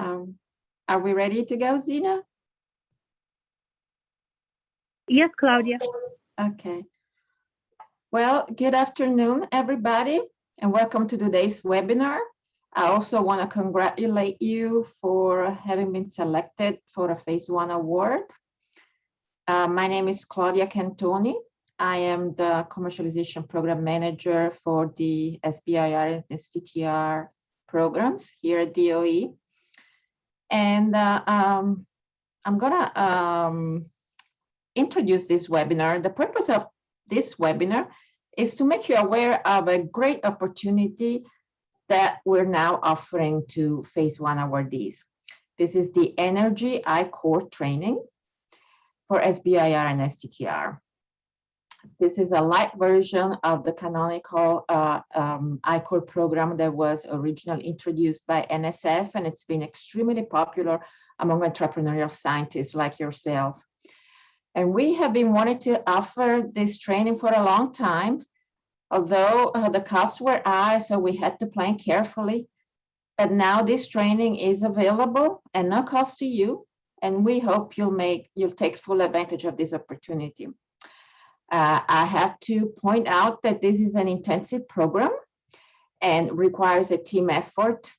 Are we ready to go, Zena? Yes, Claudia. Okay. Well, good afternoon, everybody, and welcome to today's webinar. I also want to congratulate you for having been selected for a Phase 1 award. My name is Claudia Cantoni. I am the Commercialization Program Manager for the SBIR and STTR programs here at DOE. And I'm going to introduce this webinar. The purpose of this webinar is to make you aware of a great opportunity that we're now offering to Phase 1 awardees. This is the Energy I-Core training for SBIR and STTR. This is a light version of the canonical I-Core program that was originally introduced by NSF, and it's been extremely popular among entrepreneurial scientists like yourself. And we have been wanting to offer this training for a long time, although the costs were high, so we had to plan carefully. But now this training is available and no cost to you, and we hope you'll take full advantage of this opportunity. I have to point out that this is an intensive program and requires a team effort.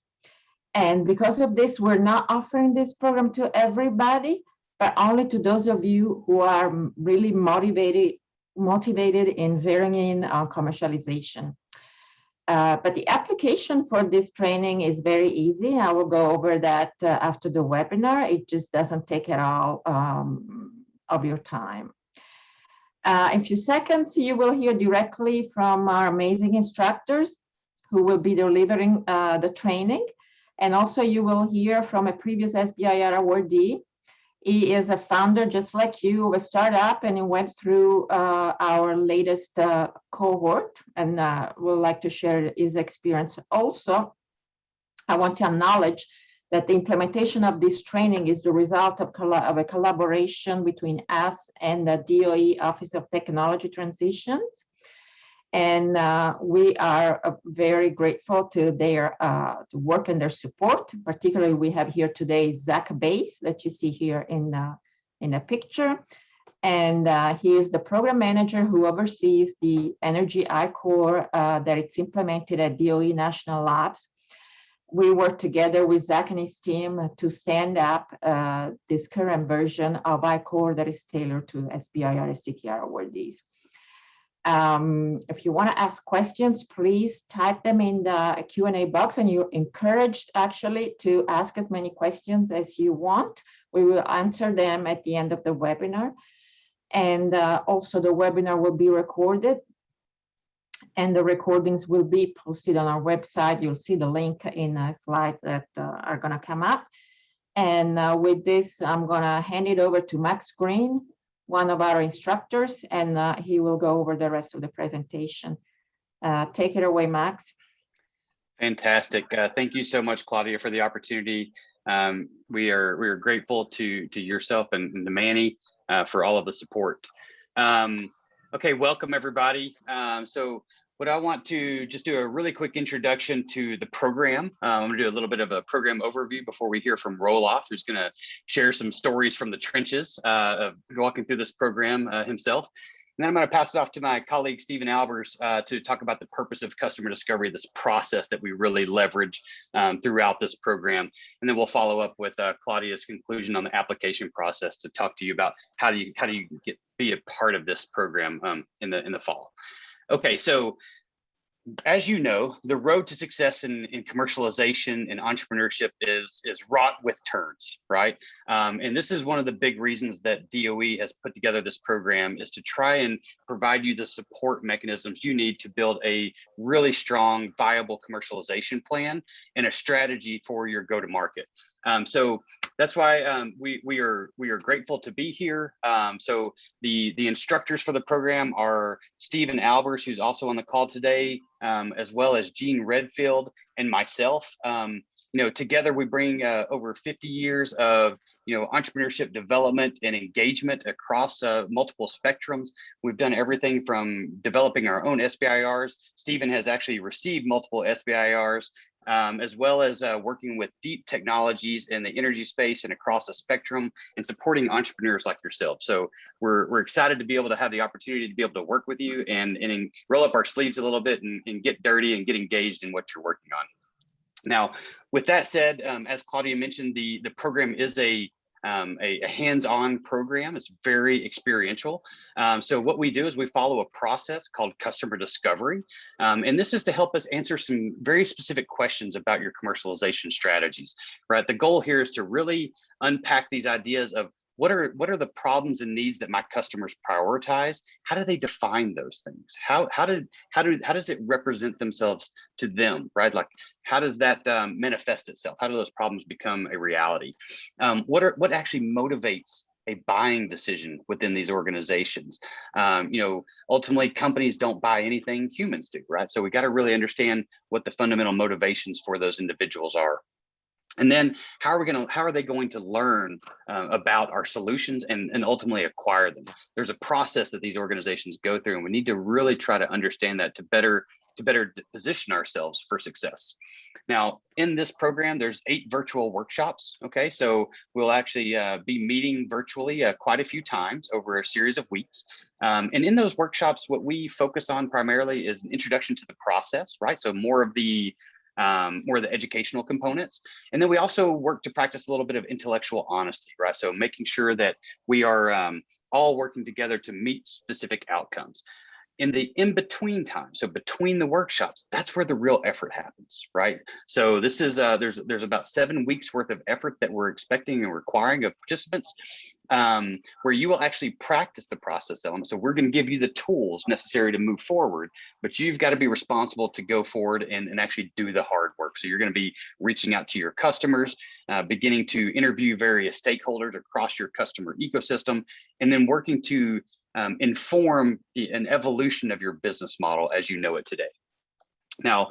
And because of this, we're not offering this program to everybody, but only to those of you who are really motivated in zeroing in on commercialization. But the application for this training is very easy. I will go over that after the webinar. It just doesn't take at all of your time. In a few seconds, you will hear directly from our amazing instructors who will be delivering the training. And also you will hear from a previous SBIR awardee. He is a founder just like you of a startup, and he went through our latest cohort and would like to share his experience. Also, I want to acknowledge that the implementation of this training is the result of a collaboration between us and the DOE Office of Technology Transitions. And we are very grateful to their work and their support. Particularly, we have here today Zach Bass that you see here in the picture. And he is the program manager who oversees the Energy I-Core that it's implemented at DOE National Labs. We work together with Zach and his team to stand up this current version of I-Core that is tailored to SBIR STTR awardees. If you want to ask questions, please type them in the Q&A box, and you're encouraged actually to ask as many questions as you want. We will answer them at the end of the webinar. And also the webinar will be recorded, and the recordings will be posted on our website. You'll see the link in slides that are going to come up. And with this, I'm going to hand it over to Max Green, one of our instructors, and he will go over the rest of the presentation. Take it away, Max. Fantastic. Thank you so much, Claudia, for the opportunity. We are grateful to yourself and to Manny for all of the support. Okay, welcome everybody. So what I want to just do a really quick introduction to the program. I'm gonna do a little bit of a program overview before we hear from Roloff, who's gonna share some stories from the trenches of walking through this program himself. And then I'm gonna pass it off to my colleague, Stephen Albers, to talk about the purpose of customer discovery, this process that we really leverage throughout this program. And then we'll follow up with Claudia's conclusion on the application process to talk to you about how do you be a part of this program in the fall. Okay, so as you know, the road to success in commercialization and entrepreneurship is wrought with turns, right? And this is one of the big reasons that DOE has put together this program, is to try and provide you the support mechanisms you need to build a really strong, viable commercialization plan and a strategy for your go-to-market. So that's why we are grateful to be here. So the instructors for the program are Stephen Albers, who's also on the call today, as well as Gene Redfield and myself. You know, together we bring over 50 years of entrepreneurship development and engagement across multiple spectrums. We've done everything from developing our own SBIRs. Stephen has actually received multiple SBIRs, as well as working with deep technologies in the energy space and across the spectrum and supporting entrepreneurs like yourself. So we're excited to be able to have the opportunity to be able to work with you and roll up our sleeves a little bit and get dirty and get engaged in what you're working on. Now, with that said, as Claudia mentioned, the program is a hands-on program. It's very experiential. So what we do is we follow a process called customer discovery. And this is to help us answer some very specific questions about your commercialization strategies, right? The goal here is to really unpack these ideas of what are the problems and needs that my customers prioritize? How do they define those things? How does it represent themselves to them, right? Like, how does that manifest itself? How do those problems become a reality? What actually motivates a buying decision within these organizations? Ultimately, companies don't buy anything, humans do, right? So we got to really understand what the fundamental motivations for those individuals are. And then how are they going to learn about our solutions and ultimately acquire them? There's a process that these organizations go through, and we need to really try to understand that to better position ourselves for success. Now, in this program, there's 8 virtual workshops. Okay, so we'll actually be meeting virtually quite a few times over a series of weeks. And in those workshops, what we focus on primarily is an introduction to the process, right? So more of the educational components. And then we also work to practice a little bit of intellectual honesty, right? So making sure that we are all working together to meet specific outcomes. In the in-between time, so between the workshops, that's where the real effort happens, right? So this is there's about 7 weeks worth of effort that we're expecting and requiring of participants, where you will actually practice the process element. So we're going to give you the tools necessary to move forward, but you've got to be responsible to go forward and actually do the hard work. So you're going to be reaching out to your customers, beginning to interview various stakeholders across your customer ecosystem, and then working to inform an evolution of your business model as you know it today. Now,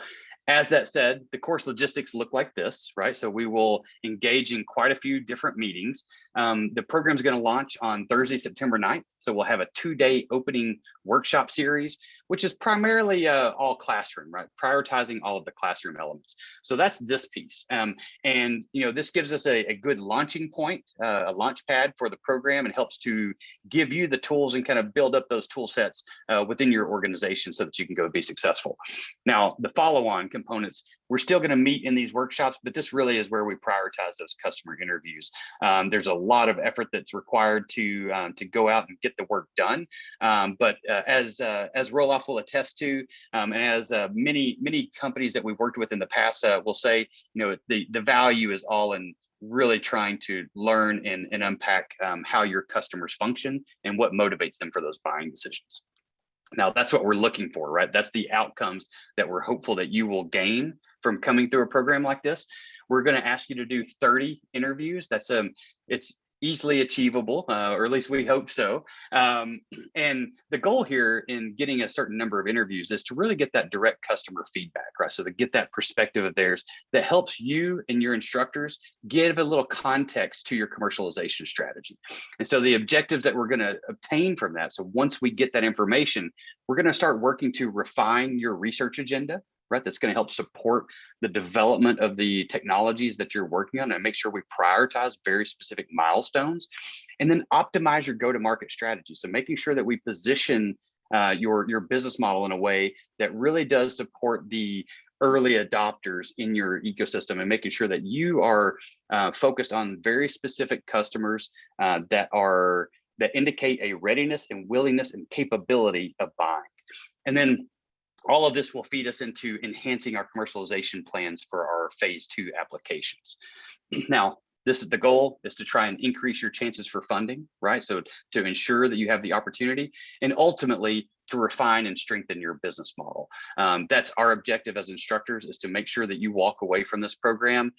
as that said, the course logistics look like this, right? So we will engage in quite a few different meetings. The program is going to launch on Thursday, September 9th. So we'll have a 2-day opening workshop series, which is primarily all classroom, right? Prioritizing all of the classroom elements. So that's this piece. And this gives us a good launching point, a launch pad for the program, and helps to give you the tools and kind of build up those tool sets within your organization so that you can go be successful. Now, the follow-on components, we're still going to meet in these workshops, but this really is where we prioritize those customer interviews. There's a lot of effort that's required to go out and get the work done. But as Roloff will attest to, and as many companies that we've worked with in the past will say, the value is all in really trying to learn and unpack how your customers function and what motivates them for those buying decisions. Now, that's what we're looking for, right? That's the outcomes that we're hopeful that you will gain from coming through a program like this. We're going to ask you to do 30 interviews. That's it's easily achievable, or at least we hope so. And the goal here in getting a certain number of interviews is to really get that direct customer feedback, right? So to get that perspective of theirs that helps you and your instructors give a little context to your commercialization strategy. And so the objectives that we're going to obtain from that, so once we get that information, we're going to start working to refine your research agenda, right? That's going to help support the development of the technologies that you're working on and make sure we prioritize very specific milestones, and then optimize your go-to-market strategy. So making sure that we position your business model in a way that really does support the early adopters in your ecosystem, and making sure that you are focused on very specific customers that indicate a readiness and willingness and capability of buying. And then all of this will feed us into enhancing our commercialization plans for our phase 2 applications. Now, this is the goal, is to try and increase your chances for funding, right? So to ensure that you have the opportunity, and ultimately to refine and strengthen your business model. That's our objective as instructors, is to make sure that you walk away from this program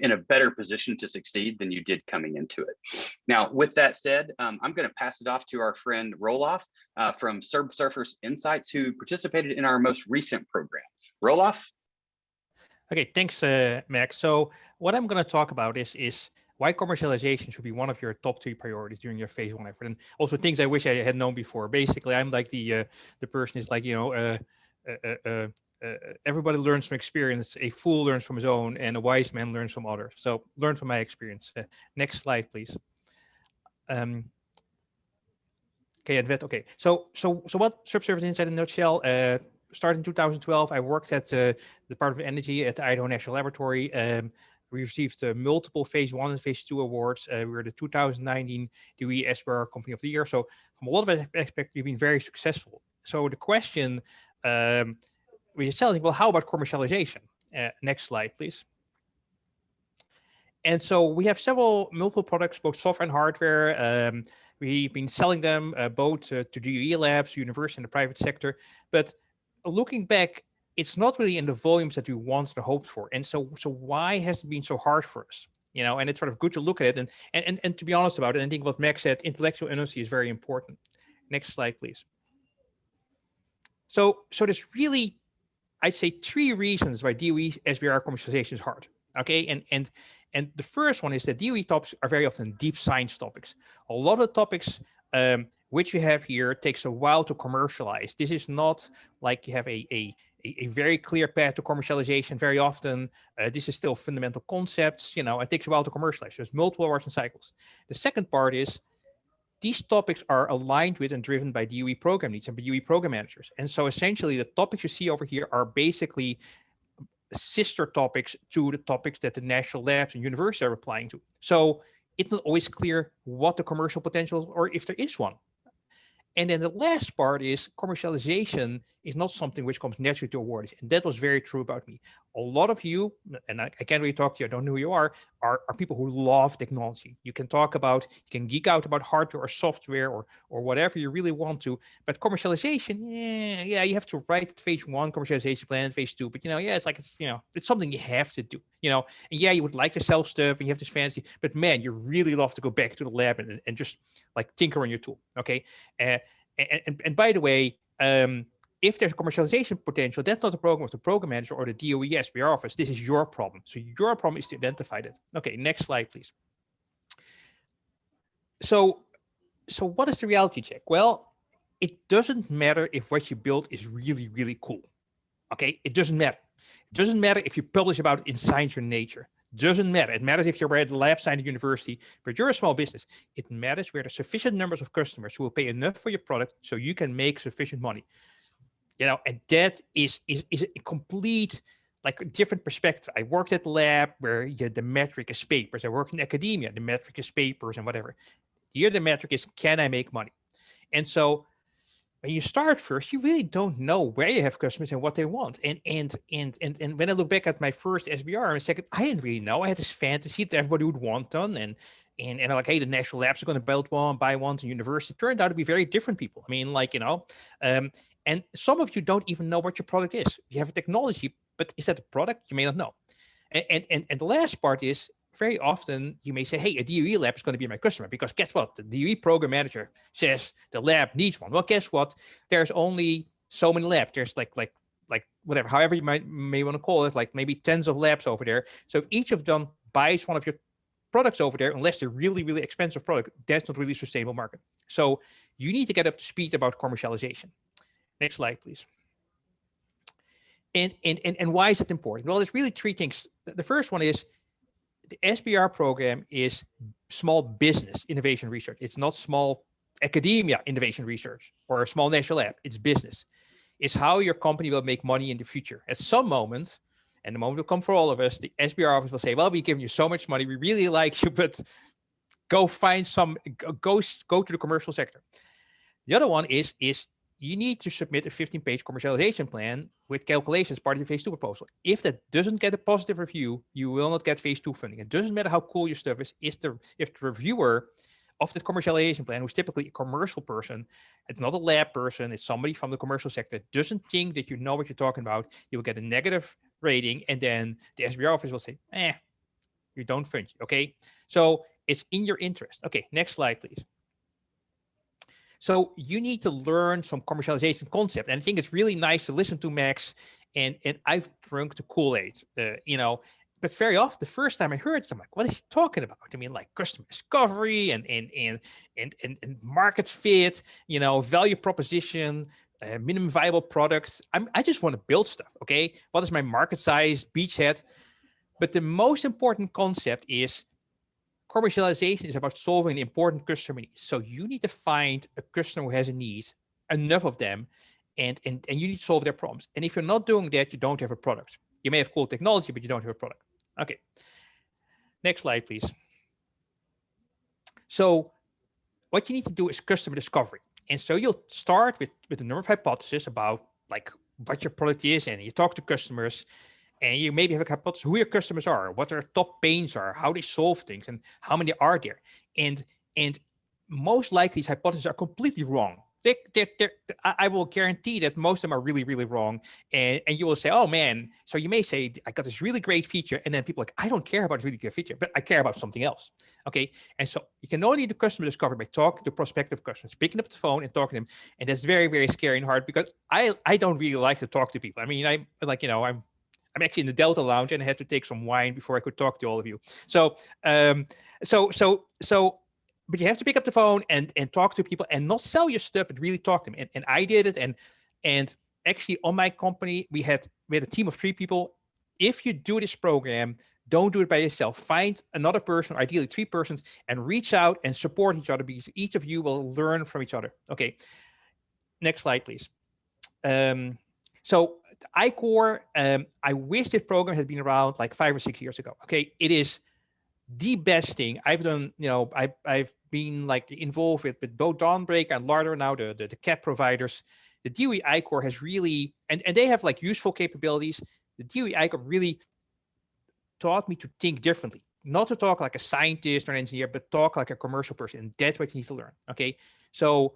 in a better position to succeed than you did coming into it. Now, with that said, I'm going to pass it off to our friend Roloff from Subsurface Insights, who participated in our most recent program. Roloff? Okay, thanks, Max. So what I'm going to talk about is why commercialization should be one of your top 3 priorities during your phase 1 effort. And also things I wish I had known before. Basically, I'm like the person is like, everybody learns from experience. A fool learns from his own, and a wise man learns from others. So learn from my experience. Next slide, please. Okay, okay. So what Subsurface Insight in a nutshell? Started in 2012. I worked at the Department of Energy at the Idaho National Laboratory. We received multiple phase 1 and phase 2 awards. We were the 2019 DOE SBIR Company of the Year. So from a lot of aspects, we've been very successful. So the question we are telling, well, how about commercialization? Next slide, please. And so we have multiple products, both software and hardware. We've been selling them both to DOE labs, university, and the private sector. But looking back, it's not really in the volumes that we wanted or hoped for. And so why has it been so hard for us? And it's sort of good to look at it and to be honest about it. And I think what Max said, intellectual honesty is very important. Next slide, please. So there's really, I'd say, 3 reasons why DOE SBIR commercialization is hard. Okay, and the first one is that DOE topics are very often deep science topics. A lot of the topics which you have here takes a while to commercialize. This is not like you have a very clear path to commercialization. Very often, this is still fundamental concepts. It takes a while to commercialize. There's multiple awards and cycles. The second part is these topics are aligned with and driven by DOE program needs and by DOE program managers. And so essentially, the topics you see over here are basically sister topics to the topics that the national labs and universities are applying to. So it's not always clear what the commercial potential is or if there is one. And then the last part is commercialization is not something which comes naturally to awardees. And that was very true about me. A lot of you, and I can't really talk to you, I don't know who you are people who love technology. You can geek out about hardware or software or whatever you really want to. But commercialization, yeah, you have to write phase 1 commercialization plan, phase 2. But it's something you have to do. And yeah, you would like to sell stuff and you have this fancy, but man, you really love to go back to the lab and just like tinker on your tool. Okay. And by the way, if there's commercialization potential, that's not the program of the program manager or the DOE SBIR office. This is your problem. So your problem is to identify that. Okay, next slide, please. So what is the reality check? Well, it doesn't matter if what you build is really, really cool. Okay, it doesn't matter. It doesn't matter if you publish about it in Science or Nature. Doesn't matter. It matters if you're at the lab science university, but you're a small business. It matters where there's sufficient numbers of customers who will pay enough for your product so you can make sufficient money. And that is a complete, like a different perspective. I worked at the lab where the metric is papers. I worked in academia, the metric is papers and whatever. Here the metric is, can I make money? And so when you start first, you really don't know where you have customers and what they want. And when I look back at my first SBR and second, I didn't really know. I had this fantasy that everybody would want done. And I'm like, hey, the national labs are going to build one, buy ones in university. It turned out to be very different people. I mean, and some of you don't even know what your product is. You have a technology, but is that a product? You may not know. And the last part is, very often you may say, hey, a DOE lab is going to be my customer because guess what? The DOE program manager says the lab needs one. Well, guess what? There's only so many labs. There's like whatever, however you may want to call it, like maybe tens of labs over there. So if each of them buys one of your products over there, unless they're really, really expensive product, that's not really a sustainable market. So you need to get up to speed about commercialization. Next slide, please. And why is it important? Well, there's really 3 things. The first one is the SBIR program is small business innovation research. It's not small academia innovation research or a small national lab. It's business. It's how your company will make money in the future. At some moment, and the moment will come for all of us, the SBIR office will say, well, we've given you so much money. We really like you, but go find go to the commercial sector. The other one is you need to submit a 15-page commercialization plan with calculations part of your phase 2 proposal. If that doesn't get a positive review, you will not get phase 2 funding. It doesn't matter how cool your stuff is. If the reviewer of the commercialization plan, who's typically a commercial person, it's not a lab person, it's somebody from the commercial sector, doesn't think that you know what you're talking about, you will get a negative rating, and then the SBIR office will say, you don't fund you, okay? So it's in your interest. Okay, next slide, please. So you need to learn some commercialization concept. And I think it's really nice to listen to Max, and I've drunk the Kool-Aid. but very often the first time I heard it, I'm like, what is he talking about? I mean, like customer discovery and market fit, value proposition, minimum viable products. I just want to build stuff. Okay, what is my market size, beachhead? But the most important concept is commercialization is about solving important customer needs. So you need to find a customer who has a need, enough of them, and you need to solve their problems. And if you're not doing that, you don't have a product. You may have cool technology, but you don't have a product. Okay. Next slide, please. So what you need to do is customer discovery. And so you'll start with a number of hypotheses about like what your product is, and you talk to customers, and you maybe have a hypothesis who your customers are, what their top pains are, how they solve things, and how many are there. And most likely these hypotheses are completely wrong. I will guarantee that most of them are really, really wrong. And you will say, oh man, so you may say, I got this really great feature. And then people are like, I don't care about this really great feature, but I care about something else. Okay. And so you can only do customer discovery by talking to prospective customers, picking up the phone and talking to them. And that's very, very scary and hard because I don't really like to talk to people. I mean, I'm actually in the Delta Lounge and I had to take some wine before I could talk to all of you. So, but you have to pick up the phone and talk to people and not sell your stuff, but really talk to them. And I did it. And actually on my company, we had a team of 3 people. If you do this program, don't do it by yourself. Find another person, ideally 3 persons, and reach out and support each other because each of you will learn from each other. Okay. Next slide, please. So iCore, I wish this program had been around like 5 or 6 years ago. Okay. It is the best thing I've done. I've been like involved with both Dawnbreaker and Larder now, the CAP providers. The DOE iCore has really, and they have like useful capabilities. The DOE iCore really taught me to think differently, not to talk like a scientist or an engineer, but talk like a commercial person. And that's what you need to learn. Okay. So,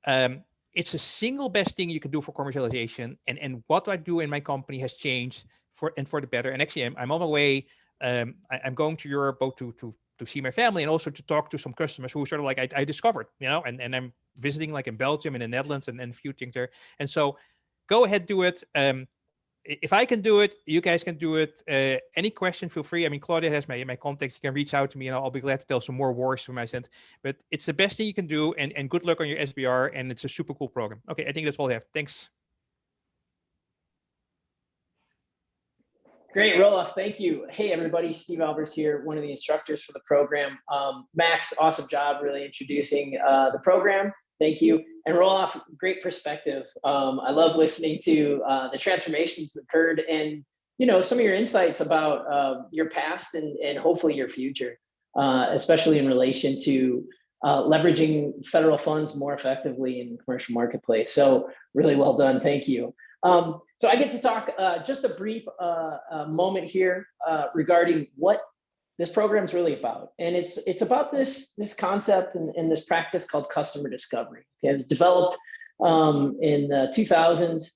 it's a single best thing you can do for commercialization. And what I do in my company has changed for the better. And actually I'm on my way. I'm going to Europe both to see my family and also to talk to some customers who sort of like I discovered, and I'm visiting like in Belgium and the Netherlands and a few things there. And so go ahead, do it. If I can do it, you guys can do it. Any question, feel free. I mean, Claudia has my contact. You can reach out to me and I'll be glad to tell some more wars from my side. But it's the best thing you can do, and good luck on your SBR, and it's a super cool program. Okay, I think that's all I have. Thanks. Great, Roloff, thank you. Hey, everybody, Steve Albers here, one of the instructors for the program. Max, awesome job really introducing the program. Thank you. And Roloff, great perspective. I love listening to the transformations that occurred and, some of your insights about your past and hopefully your future, especially in relation to leveraging federal funds more effectively in the commercial marketplace. So really well done. Thank you. So I get to talk just a brief moment here regarding what this program is really about. And it's about this concept and this practice called customer discovery. Okay, it was developed in the 2000s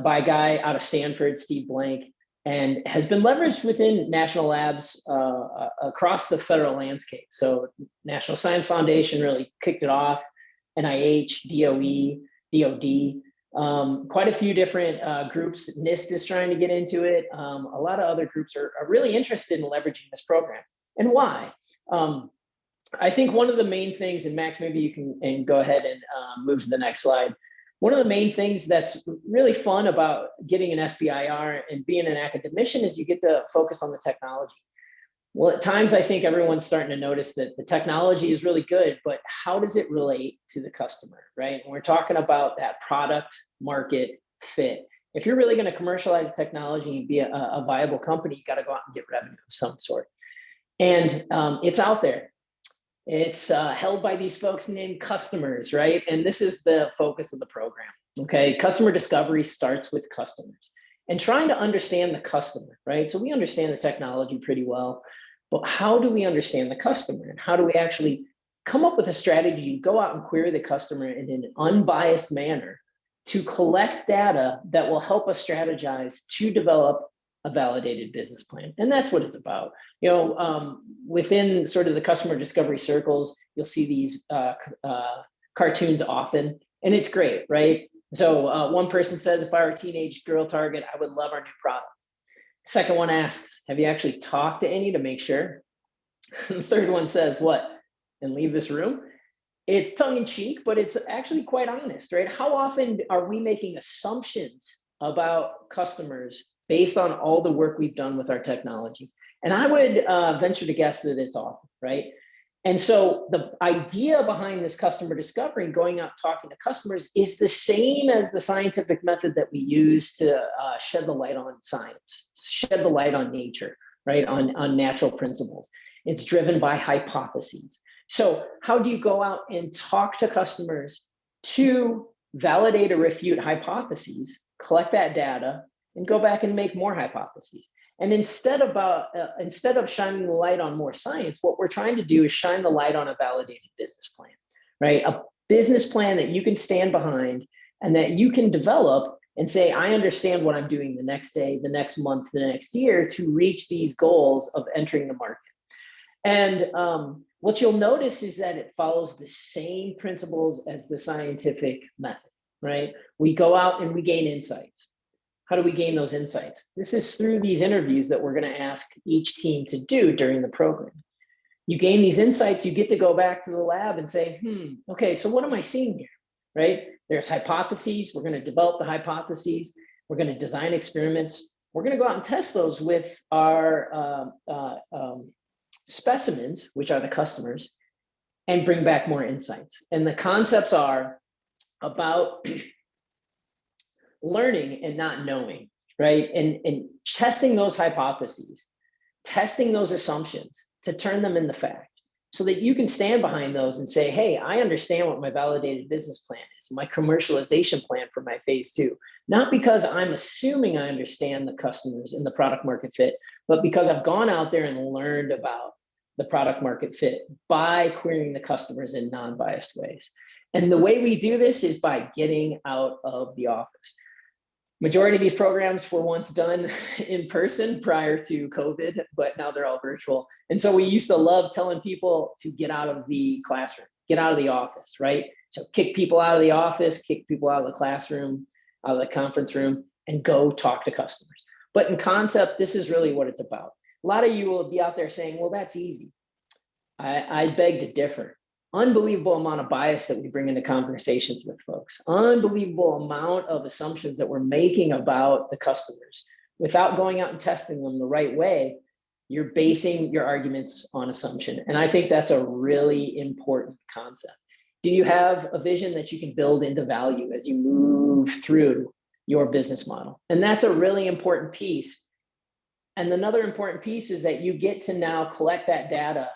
by a guy out of Stanford, Steve Blank, and has been leveraged within national labs across the federal landscape. So National Science Foundation really kicked it off, NIH, DOE, DOD. Quite a few different groups. NIST is trying to get into it. A lot of other groups are really interested in leveraging this program. And why? I think one of the main things, and Max, maybe you can go ahead and move to the next slide. One of the main things that's really fun about getting an SBIR and being an academician is you get to focus on the technology. Well, at times I think everyone's starting to notice that the technology is really good, but how does it relate to the customer, right? And we're talking about that product market fit. If you're really going to commercialize technology and be a viable company, you got to go out and get revenue of some sort. And it's out there. It's held by these folks named customers, right? And this is the focus of the program, okay? Customer discovery starts with customers and trying to understand the customer, right? So we understand the technology pretty well, but how do we understand the customer? And how do we actually come up with a strategy, go out and query the customer in an unbiased manner to collect data that will help us strategize to develop a validated business plan? And that's what it's about. Within sort of the customer discovery circles, you'll see these cartoons often, and it's great, right? So one person says, if I were a teenage girl target, I would love our new product. Second one asks, have you actually talked to any to make sure? The third one says, what? And leave this room? It's tongue in cheek, but it's actually quite honest, right? How often are we making assumptions about customers based on all the work we've done with our technology? And I would venture to guess that it's often, right? And so the idea behind this customer discovery and going out talking to customers is the same as the scientific method that we use to shed the light on science, shed the light on nature, right? On natural principles. It's driven by hypotheses. So how do you go out and talk to customers to validate or refute hypotheses, collect that data, and go back and make more hypotheses? And instead of shining the light on more science, what we're trying to do is shine the light on a validated business plan, right? A business plan that you can stand behind and that you can develop and say, I understand what I'm doing the next day, the next month, the next year to reach these goals of entering the market. And what you'll notice is that it follows the same principles as the scientific method, right? We go out and we gain insights. How do we gain those insights? This is through these interviews that we're going to ask each team to do during the program. You gain these insights, you get to go back to the lab and say, okay, so what am I seeing here, right? There's hypotheses. We're going to develop the hypotheses. We're going to design experiments. We're going to go out and test those with our specimens, which are the customers, and bring back more insights. And the concepts are about learning and not knowing, right? And testing those hypotheses, testing those assumptions to turn them into fact so that you can stand behind those and say, hey, I understand what my validated business plan is, my commercialization plan for my phase 2, not because I'm assuming I understand the customers and the product market fit, but because I've gone out there and learned about the product market fit by querying the customers in non-biased ways. And the way we do this is by getting out of the office. Majority of these programs were once done in person prior to COVID, but now they're all virtual. And so we used to love telling people to get out of the classroom, get out of the office, right? So kick people out of the office, kick people out of the classroom, out of the conference room, and go talk to customers. But in concept, this is really what it's about. A lot of you will be out there saying, well, that's easy. I beg to differ. Unbelievable amount of bias that we bring into conversations with folks. Unbelievable amount of assumptions that we're making about the customers. Without going out and testing them the right way, you're basing your arguments on assumption. And I think that's a really important concept. Do you have a vision that you can build into value as you move through your business model? And that's a really important piece. And another important piece is that you get to now collect that data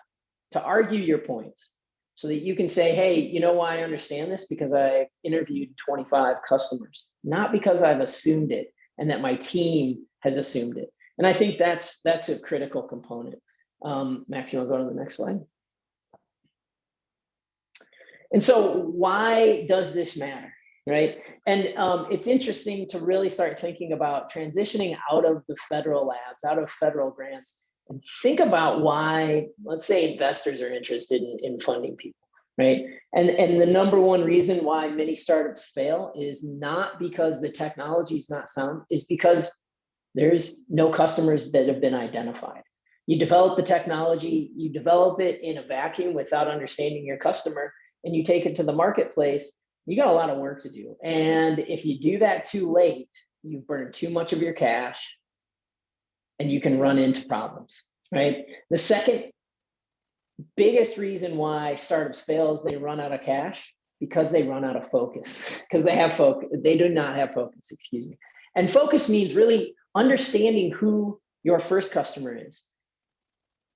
to argue your points so that you can say, hey, you know why I understand this? Because I've interviewed 25 customers, not because I've assumed it and that my team has assumed it. And I think that's a critical component. Max, you want to go to the next slide? And so why does this matter, right? And it's interesting to really start thinking about transitioning out of the federal labs, out of federal grants, and think about why, let's say, investors are interested in funding people, right? And the number one reason why many startups fail is not because the technology is not sound, is because there's no customers that have been identified. You develop the technology, you develop it in a vacuum without understanding your customer, and you take it to the marketplace, you got a lot of work to do. And if you do that too late, you've burned too much of your cash, and you can run into problems, right? The second biggest reason why startups fail is they run out of cash because they run out of focus, because they do not have focus, excuse me. And focus means really understanding who your first customer is.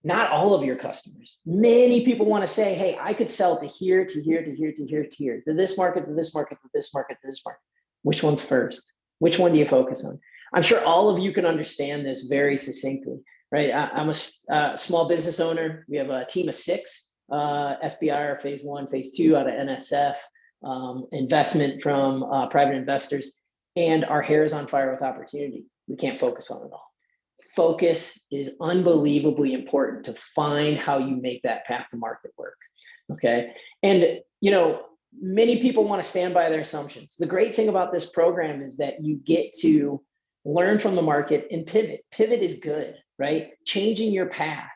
Not all of your customers. Many people want to say, hey, I could sell to here, to here, to here, to here, to here, to this market, to this market, to this market, to this market. Which one's first? Which one do you focus on? I'm sure all of you can understand this very succinctly, right? I'm a small business owner. We have a team of 6, SBIR, phase 1, phase 2 out of NSF, investment from private investors, and our hair is on fire with opportunity. We can't focus on it all. Focus is unbelievably important to find how you make that path to market work, okay? And, you know, many people want to stand by their assumptions. The great thing about this program is that you get to learn from the market, and pivot. Pivot is good, right? Changing your path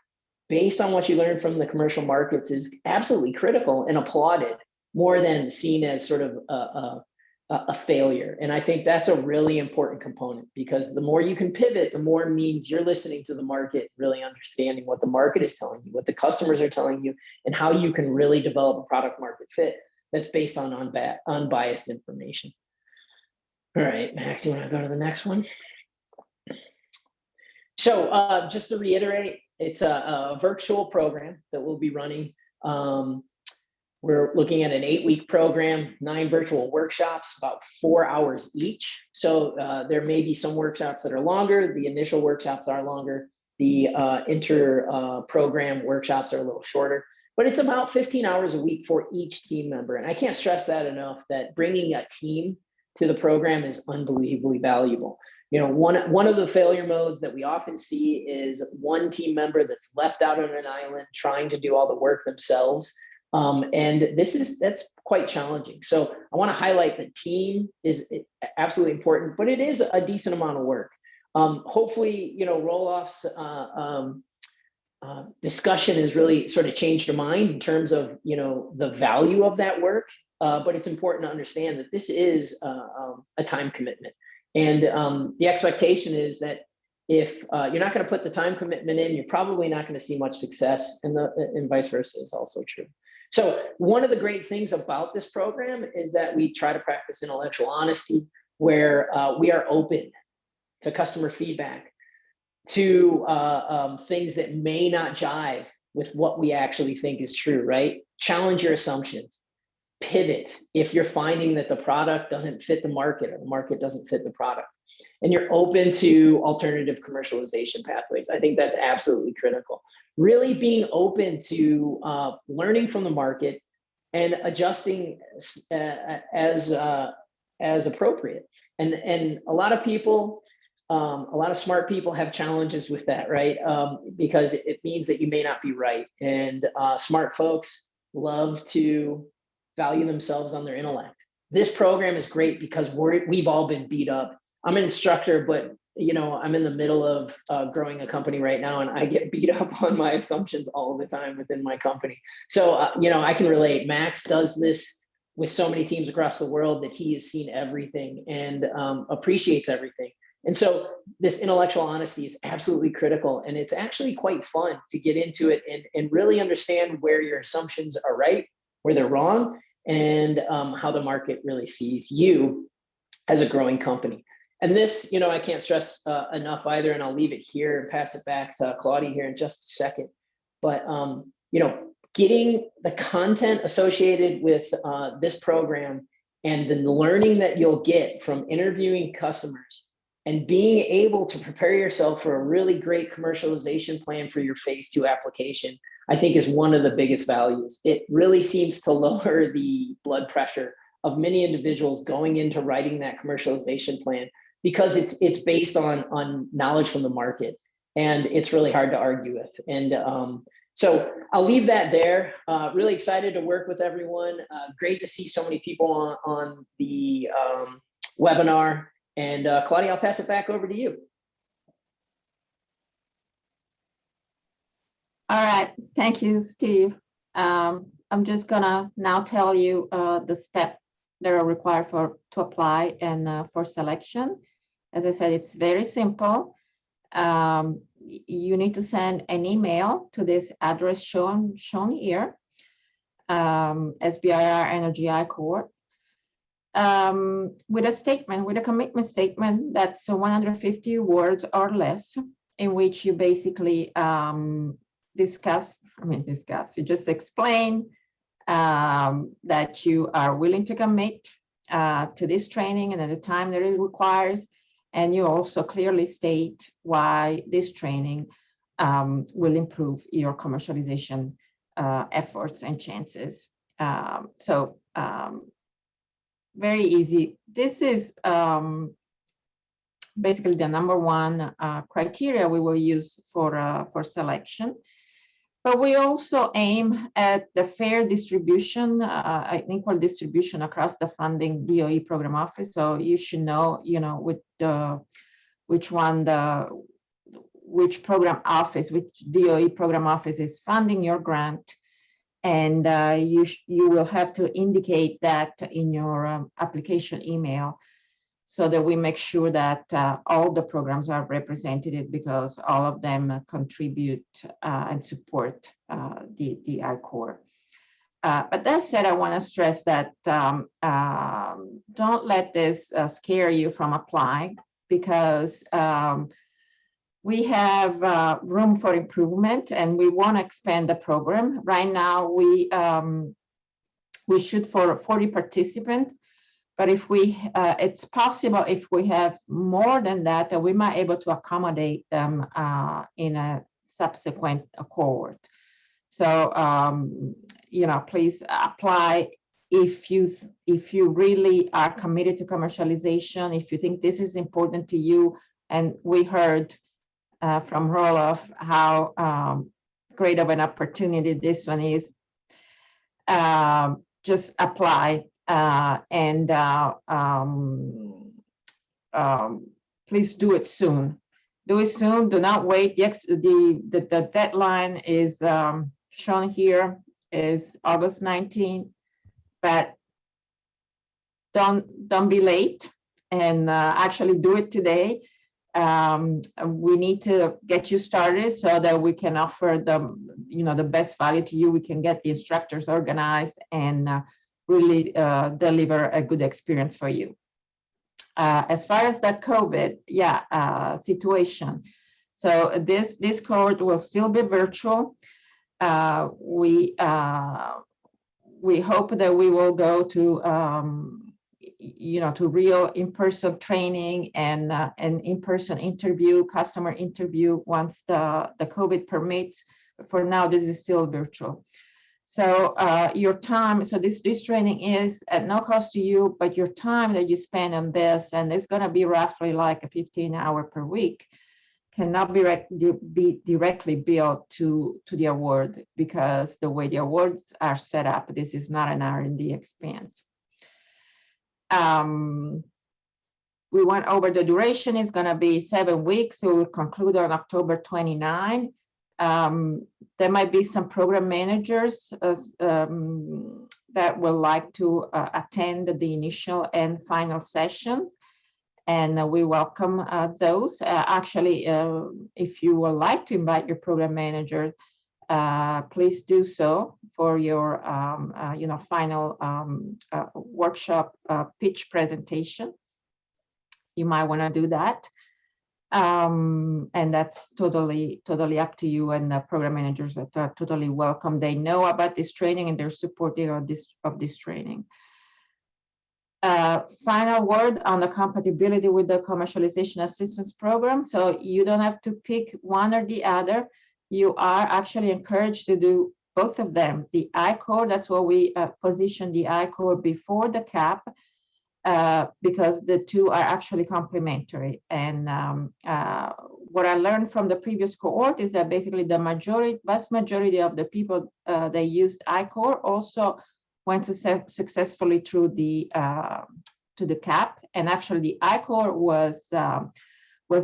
based on what you learned from the commercial markets is absolutely critical and applauded, more than seen as sort of a failure. And I think that's a really important component, because the more you can pivot, the more it means you're listening to the market, really understanding what the market is telling you, what the customers are telling you, and how you can really develop a product market fit that's based on unbiased information. All right, Max, you want to go to the next one? So just to reiterate, it's a virtual program that we'll be running. We're looking at an 8-week program, 9 virtual workshops, about 4 hours each. So there may be some workshops that are longer. The initial workshops are longer. The program workshops are a little shorter, but it's about 15 hours a week for each team member. And I can't stress that enough, that bringing a team to the program is unbelievably valuable. You know, one of the failure modes that we often see is one team member that's left out on an island trying to do all the work themselves. And that's quite challenging. So I want to highlight that team is absolutely important, but it is a decent amount of work. Hopefully, you know, Roelof's discussion has really sort of changed your mind in terms of, you know, the value of that work. But it's important to understand that this is a time commitment. And the expectation is that if you're not going to put the time commitment in, you're probably not going to see much success, and vice versa is also true. So one of the great things about this program is that we try to practice intellectual honesty, where we are open to customer feedback, to things that may not jive with what we actually think is true, right? Challenge your assumptions. Pivot if you're finding that the product doesn't fit the market, or the market doesn't fit the product, and you're open to alternative commercialization pathways. I think that's absolutely critical. Really being open to learning from the market and adjusting as appropriate. And a lot of people, a lot of smart people have challenges with that, right? Because it means that you may not be right. And smart folks love to value themselves on their intellect. This program is great because we've all been beat up. I'm an instructor, but you know, I'm in the middle of growing a company right now, and I get beat up on my assumptions all the time within my company. So, you know, I can relate. Max does this with so many teams across the world that he has seen everything and appreciates everything. And so this intellectual honesty is absolutely critical. And it's actually quite fun to get into it and really understand where your assumptions are right, where they're wrong, and how the market really sees you as a growing company. And this, you know, I can't stress enough either, and I'll leave it here and pass it back to Claudia here in just a second. But, you know, getting the content associated with this program and the learning that you'll get from interviewing customers and being able to prepare yourself for a really great commercialization plan for your phase 2 application, I think is one of the biggest values. It really seems to lower the blood pressure of many individuals going into writing that commercialization plan, because it's based on knowledge from the market, and it's really hard to argue with. And so I'll leave that there. Really excited to work with everyone. Great to see so many people on the webinar. And Claudia, I'll pass it back over to you. All right, thank you, Steve. I'm just gonna now tell you the steps that are required to apply and for selection. As I said, it's very simple. You need to send an email to this address shown here, SBIR Energy Core, with a statement, with a commitment statement that's 150 words or less, in which you basically you just explain that you are willing to commit to this training and at the time that it requires, and you also clearly state why this training will improve your commercialization efforts and chances. Very easy. This is basically the number one criteria we will use for selection. But we also aim at the fair distribution, equal distribution across the funding DOE program office. So you should know, with which program office, which DOE program office is funding your grant. And you will have to indicate that in your application email so that we make sure that all the programs are represented, because all of them contribute and support the I-Corps. But that said, I want to stress that don't let this scare you from applying, because we have room for improvement, and we want to expand the program. Right now, we shoot for 40 participants, but if it's possible if we have more than that, that we might be able to accommodate them in a subsequent cohort. So, please apply if you really are committed to commercialization, if you think this is important to you. And we heard from Roloff how great of an opportunity this one is. Just apply please do it soon. Do it soon. Do not wait. The deadline is shown here is August 19th, but don't be late, and actually do it today. We need to get you started so that we can offer the best value to you. We can get the instructors organized and really deliver a good experience for you. As far as the COVID situation, so this cohort will still be virtual. We hope that we will go to to real in-person training and an in-person interview, customer interview once the COVID permits. For now, this is still virtual. So your time, so this training is at no cost to you, but your time that you spend on this, and it's going to be roughly like a 15-hour per week, cannot be directly billed to the award, because the way the awards are set up, this is not an R&D expense. We went over the duration. Is going to be 7 weeks, so we'll conclude on October 29. There might be some program managers that will like to attend the initial and final sessions, and we welcome those. Actually, if you would like to invite your program manager, please do so for your final workshop pitch presentation. You might want to do that. And that's totally up to you, and the program managers are totally welcome. They know about this training and they're supportive of this training. Final word on the compatibility with the commercialization assistance program. So you don't have to pick one or the other. You are actually encouraged to do both of them. The I-Corps, that's why we position the I-Corps before the CAP, because the two are actually complementary. And what I learned from the previous cohort is that basically the vast majority of the people that used I-Corps also went successfully through the to the CAP, and actually the I-Corps was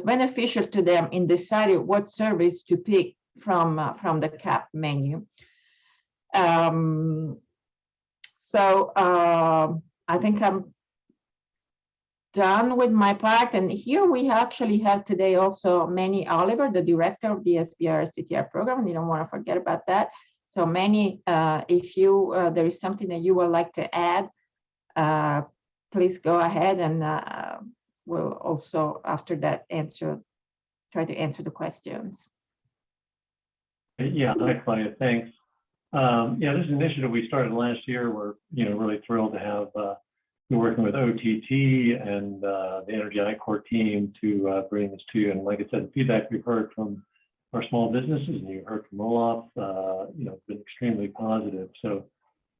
beneficial to them in deciding what service to pick from the CAP menu. So I think I'm done with my part, and here we actually have today also Manny Oliver, the director of the SBIR CTR program, and you don't want to forget about that. So Manny, if there is something that you would like to add, please go ahead, and we'll also after that try to answer the questions. Yeah, hi Claudia, thanks. This is an initiative we started last year. We're really thrilled to have been working with OTT and the Energy I-Corps team to bring this to you. And like I said, the feedback we've heard from our small businesses, and you heard from Olaf, been extremely positive. So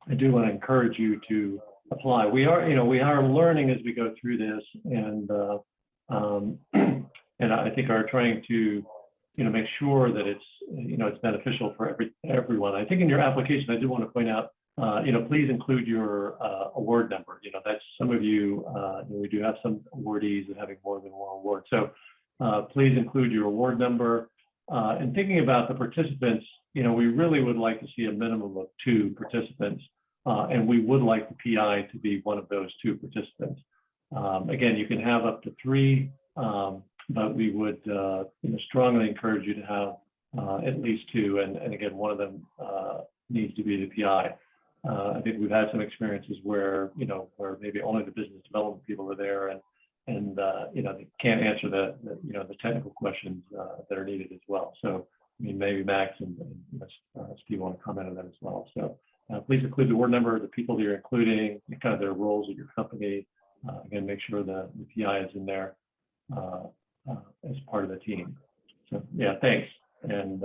I do want to encourage you to apply. We are learning as we go through this, and I think are trying to make sure that it's it's beneficial for everyone. I think in your application, I do want to point out, please include your award number. That's some of you. We do have some awardees that having more than one award. So Please include your award number. And thinking about the participants, we really would like to see a minimum of 2 participants, and we would like the PI to be one of those 2 participants. Again, you can have up to 3, but we would strongly encourage you to have at least 2, and again, one of them needs to be the PI. I think we've had some experiences where where maybe only the business development people are there, and they can't answer the technical questions that are needed as well. So I mean, maybe Max and Steve want to comment on that as well. So please include the award number, the people that you're including, kind of their roles at your company. Again, make sure the PI is in there as part of the team. So yeah, thanks, and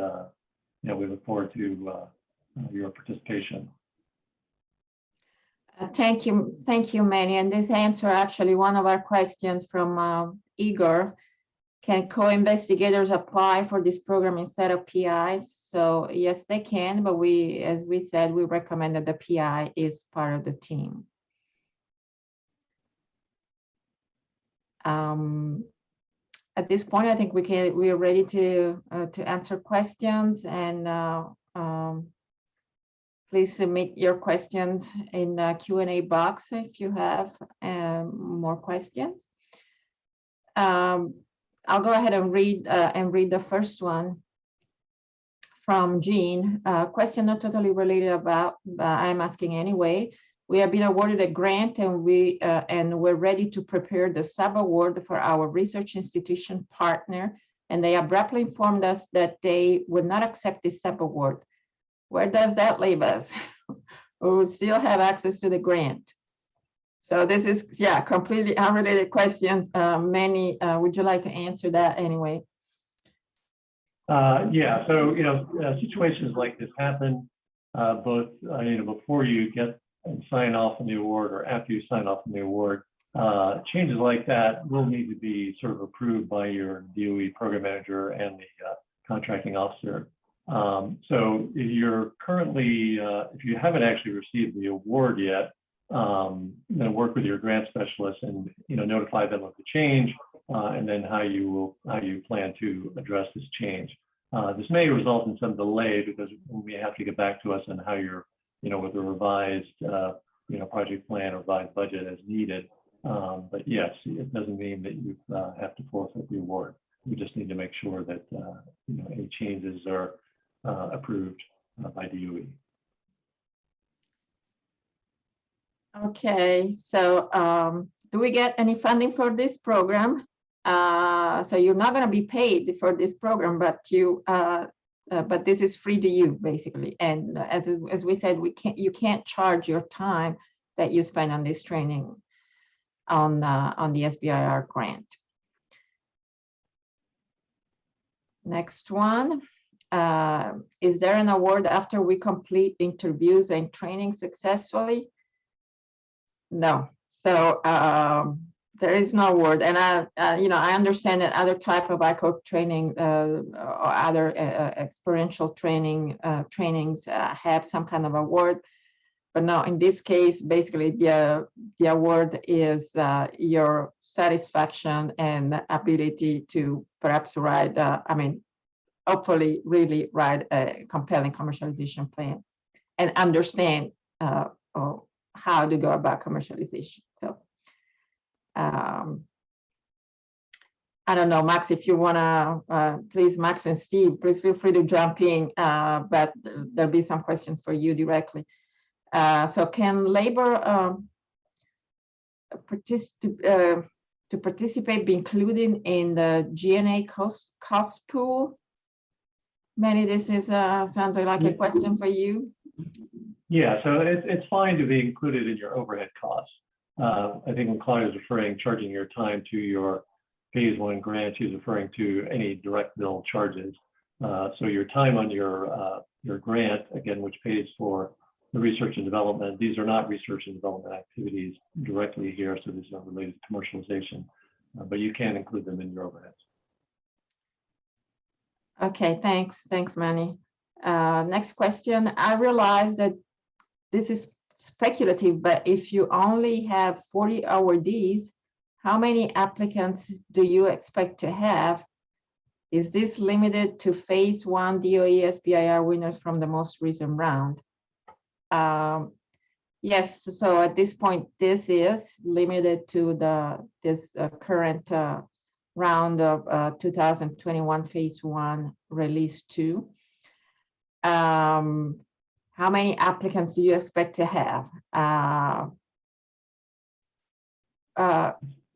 we look forward to your participation. Thank you, Manny. And this answer actually one of our questions from Igor. Can co-investigators apply for this program instead of PIs? So yes, they can, but as we said, we recommend that the PI is part of the team. At this point, I think we are ready to answer questions, and please submit your questions in the Q&A box if you have more questions. I'll go ahead and read the first one from Jean. Question not totally related about, I'm asking anyway. We have been awarded a grant, and we're ready to prepare the sub-award for our research institution partner, and they abruptly informed us that they would not accept this sub-award. Where does that leave us? We will still have access to the grant. So this is, completely unrelated questions. Manny, would you like to answer that anyway? Yeah, so, situations like this happen both, before you get and sign off on the award or after you sign off on the award. Changes like that will need to be sort of approved by your DOE program manager and the contracting officer. So if you're currently, if you haven't actually received the award yet, work with your grant specialist and notify them of the change, and then how you plan to address this change. This may result in some delay because we have to get back to us on how you're, with a revised, project plan or revised budget as needed. But yes, it doesn't mean that you have to forfeit the award. We just need to make sure that any changes are approved by DOE. Okay, so do we get any funding for this program? So you're not going to be paid for this program, but but this is free to you basically. And as we said, you can't charge your time that you spend on this training on the SBIR grant. Next one. Is there an award after we complete interviews and training successfully? No. So there is no award, and I understand that other type of ICO training or other experiential trainings have some kind of award, but no. In this case, basically the award is your satisfaction and ability to perhaps write. Hopefully, really write a compelling commercialization plan and understand how to go about commercialization. So. I don't know, Max, if you want to, please, Max and Steve, please feel free to jump in, but there'll be some questions for you directly. So can labor to participate be included in the G&A cost pool? Manny, this is sounds like a question for you. Yeah, so it's fine to be included in your overhead costs. I think when Claudia is charging your time to your phase 1 grant, she's referring to any direct bill charges. So your time on your grant, again, which pays for the research and development, these are not research and development activities directly here, so these are not related to commercialization, but you can include them in your overheads. Okay, thanks, Manny. Next question. I realize that this is speculative, but if you only have 40 awardees, how many applicants do you expect to have? Is this limited to phase 1 DOE SBIR winners from the most recent round? Yes, so at this point, this is limited to this current round of 2021 phase 1 release 2. How many applicants do you expect to have?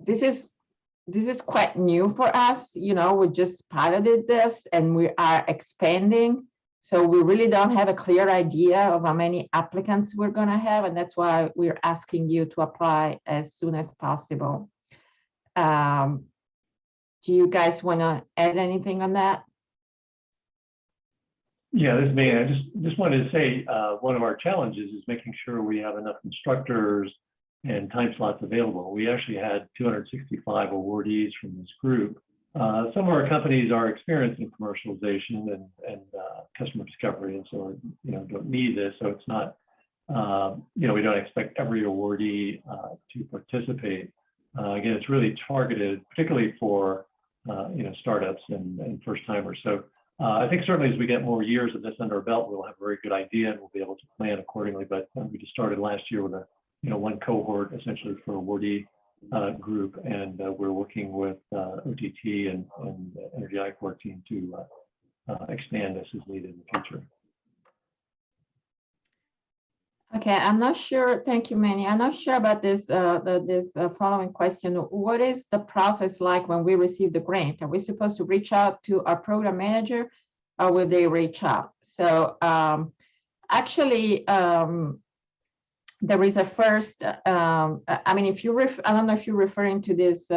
This is quite new for us. You know, we just piloted this and we are expanding. So we really don't have a clear idea of how many applicants we're going to have. And that's why we're asking you to apply as soon as possible. Do you guys want to add anything on that? Yeah, this is me. I just wanted to say one of our challenges is making sure we have enough instructors and time slots available. We actually had 265 awardees from this group. Some of our companies are experienced in commercialization and customer discovery, and so don't need this. So it's not, we don't expect every awardee to participate. Again, it's really targeted, particularly for startups and first timers. So I think certainly as we get more years of this under our belt, we'll have a very good idea and we'll be able to plan accordingly. But we just started last year with a one cohort essentially for awardee group, and we're working with OTT and Energy I-Core team to expand this as needed in the future. Okay, I'm not sure. Thank you, Manny. I'm not sure about this following question. What is the process like when we receive the grant? Are we supposed to reach out to our program manager, or will they reach out? So actually, there is a first. I mean, if you I don't know if you're referring to this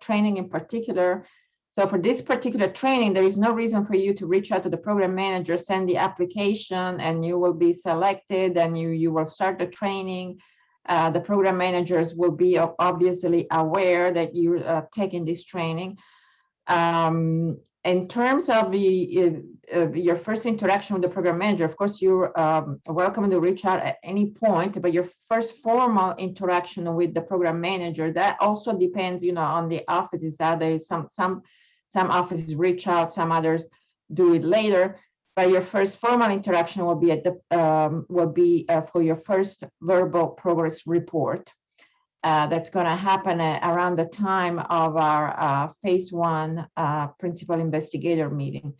training in particular. So for this particular training, there is no reason for you to reach out to the program manager, send the application, and you will be selected, and you will start the training. The program managers will be obviously aware that you're taking this training. In terms of your first interaction with the program manager, of course, you're welcome to reach out at any point, but your first formal interaction with the program manager, that also depends, on the offices. Some offices reach out, some others do it later, but your first formal interaction will be for your first verbal progress report. That's going to happen around the time of our phase 1 principal investigator meeting.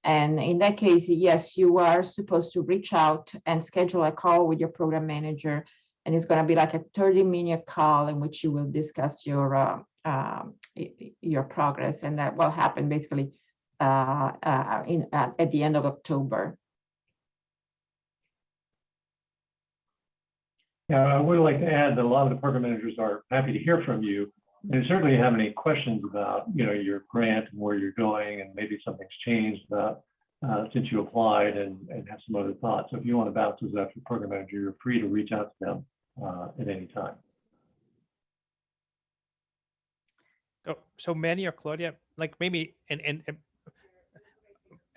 And in that case, yes, you are supposed to reach out and schedule a call with your program manager. And it's going to be like a 30-minute call in which you will discuss your progress. And that will happen basically at the end of October. Yeah, I would like to add that a lot of the program managers are happy to hear from you. And certainly have any questions about, your grant and where you're going, and maybe something's changed since you applied, and have some other thoughts. So if you want to bounce those out to your program manager, you're free to reach out to them at any time. So Manny or Claudia, like maybe, and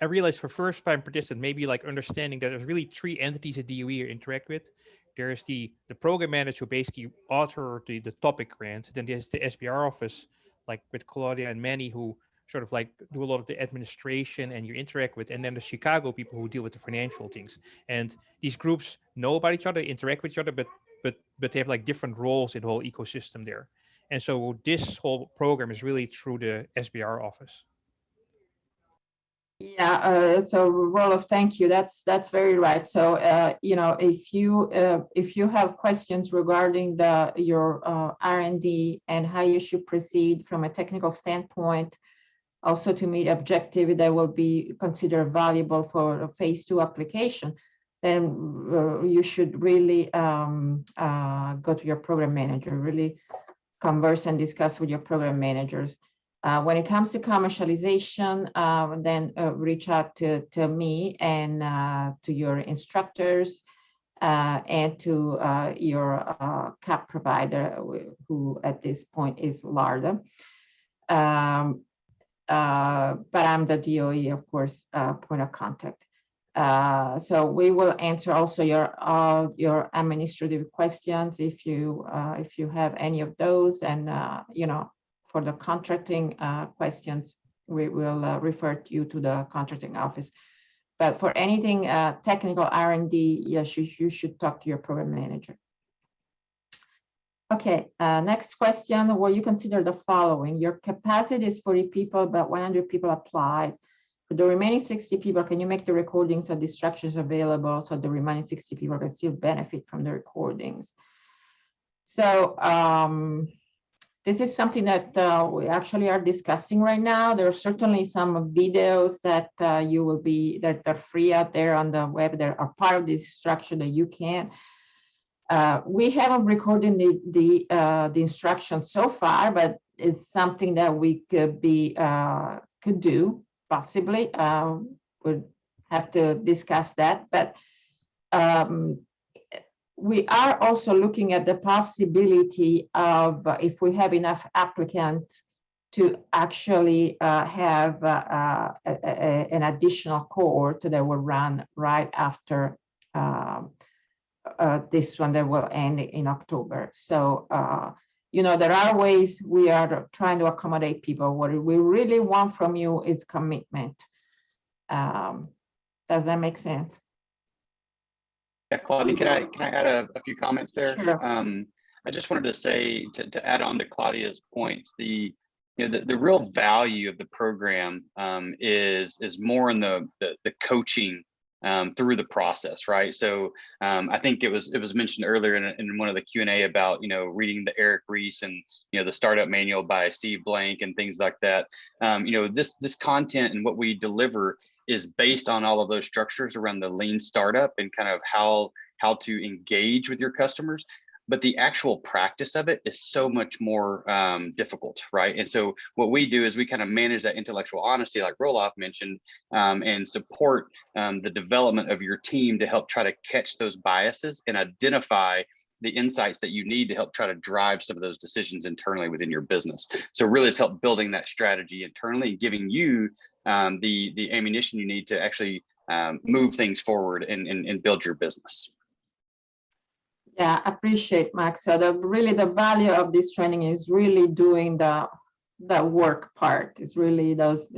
I realize for first time participant, maybe like understanding that there's really 3 entities that DOE interact with. There's the program manager who basically author the topic grant. Then there's the SBIR office, like with Claudia and Manny, who sort of like do a lot of the administration and you interact with. And then the Chicago people who deal with the financial things. And these groups know about each other, interact with each other, but they have like different roles in the whole ecosystem there. And so this whole program is really through the SBIR office. Yeah, so Roloff, thank you. That's very right. So if you have questions regarding your R&D and how you should proceed from a technical standpoint, also to meet objective that will be considered valuable for a phase 2 application, then you should really go to your program manager, really converse and discuss with your program managers. When it comes to commercialization, then reach out to me and to your instructors and to your CAP provider, who at this point is LARDA. But I'm the DOE, of course, point of contact. So we will answer also your administrative questions if you have any of those, and for the contracting questions, we will refer you to the contracting office. But for anything technical R&D, yes, you should talk to your program manager. Okay, next question. Will you consider the following? Your capacity is 40 people, but 100 people applied. For the remaining 60 people, can you make the recordings of the structures available so the remaining 60 people can still benefit from the recordings? So this is something that we actually are discussing right now. There are certainly some videos that that are free out there on the web that are part of this structure that you can. We haven't recorded the instructions so far, but it's something that we could do possibly. We'll have to discuss that, but we are also looking at the possibility of if we have enough applicants to actually have an additional cohort that will run right after this one that will end in October. So, there are ways we are trying to accommodate people. What we really want from you is commitment. Does that make sense? Yeah, Claudia, can I add a few comments there? Sure. I just wanted to say to add on to Claudia's points, the real value of the program is more in the coaching through the process, right? So I think it was mentioned earlier in one of the Q&A about reading the Eric Ries and the startup manual by Steve Blank and things like that. This content and what we deliver is based on all of those structures around the lean startup and kind of how to engage with your customers. But the actual practice of it is so much more difficult, right? And so what we do is we kind of manage that intellectual honesty, like Roloff mentioned, and support the development of your team to help try to catch those biases and identify the insights that you need to help try to drive some of those decisions internally within your business. So really it's help building that strategy internally and giving you the ammunition you need to actually move things forward and build your business. Yeah, I appreciate, Max. So the value of this training is really doing the work part. It's really those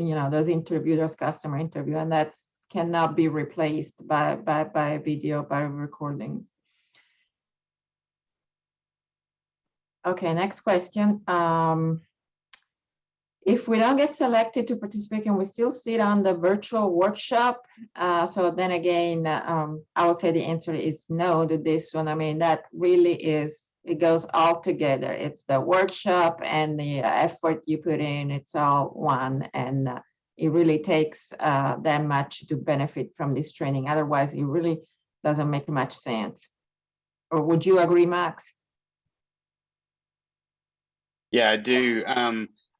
customer interview, and that cannot be replaced by video, by recording. Okay, next question. If we don't get selected to participate, can we still sit on the virtual workshop? So then again, I would say the answer is no to this one. I mean, that really it goes all together. It's the workshop and the effort you put in, it's all one. And it really takes that much to benefit from this training. Otherwise, it really doesn't make much sense. Or would you agree, Max? Yeah, I do.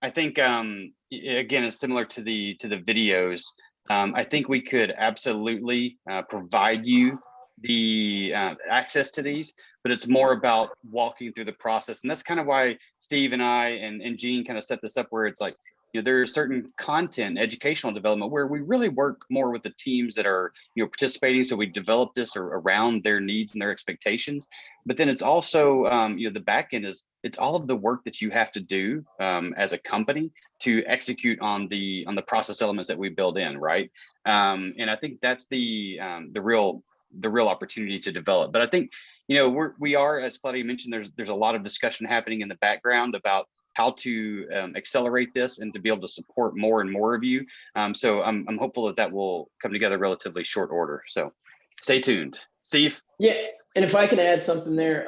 I think again, it's similar to the videos. I think we could absolutely provide you the access to these, but it's more about walking through the process, and that's kind of why Steve and I and Gene kind of set this up where it's like there's certain content, educational development, where we really work more with the teams that are participating. So we develop this around their needs and their expectations. But then it's also the back end it's all of the work that you have to do as a company to execute on the process elements that we build in, right? And I think that's the real opportunity to develop. But I think we are, as Claudia mentioned, there's a lot of discussion happening in the background about how to accelerate this and to be able to support more and more of you. So I'm hopeful that will come together relatively short order. So stay tuned. Steve? Yeah, and if I can add something there,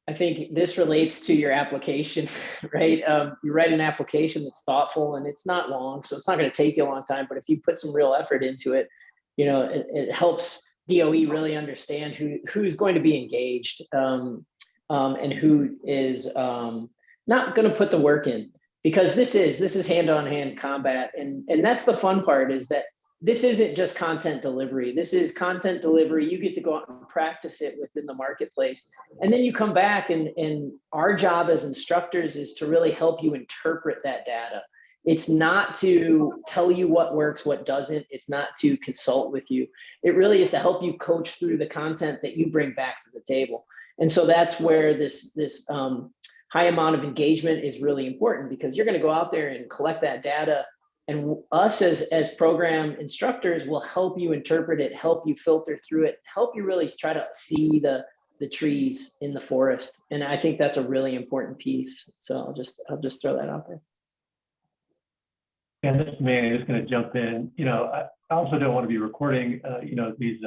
I think this relates to your application, right? You write an application that's thoughtful and it's not long, so it's not going to take you a long time. But if you put some real effort into it, it helps DOE really understand who's going to be engaged and who is not going to put the work in, because this is hand-on-hand combat, and that's the fun part, is that this isn't just content delivery. This is content delivery. You get to go out and practice it within the marketplace, and then you come back, and our job as instructors is to really help you interpret that data It's not to tell you what works, what doesn't. It's not to consult with you. It really is to help you coach through the content that you bring back to the table. And so that's where this high amount of engagement is really important, because you're going to go out there and collect that data. And us as program instructors will help you interpret it, help you filter through it, help you really try to see the trees in the forest. And I think that's a really important piece. So I'll just throw that out there. And this is Manny, just going to jump in. I also don't want to be recording, these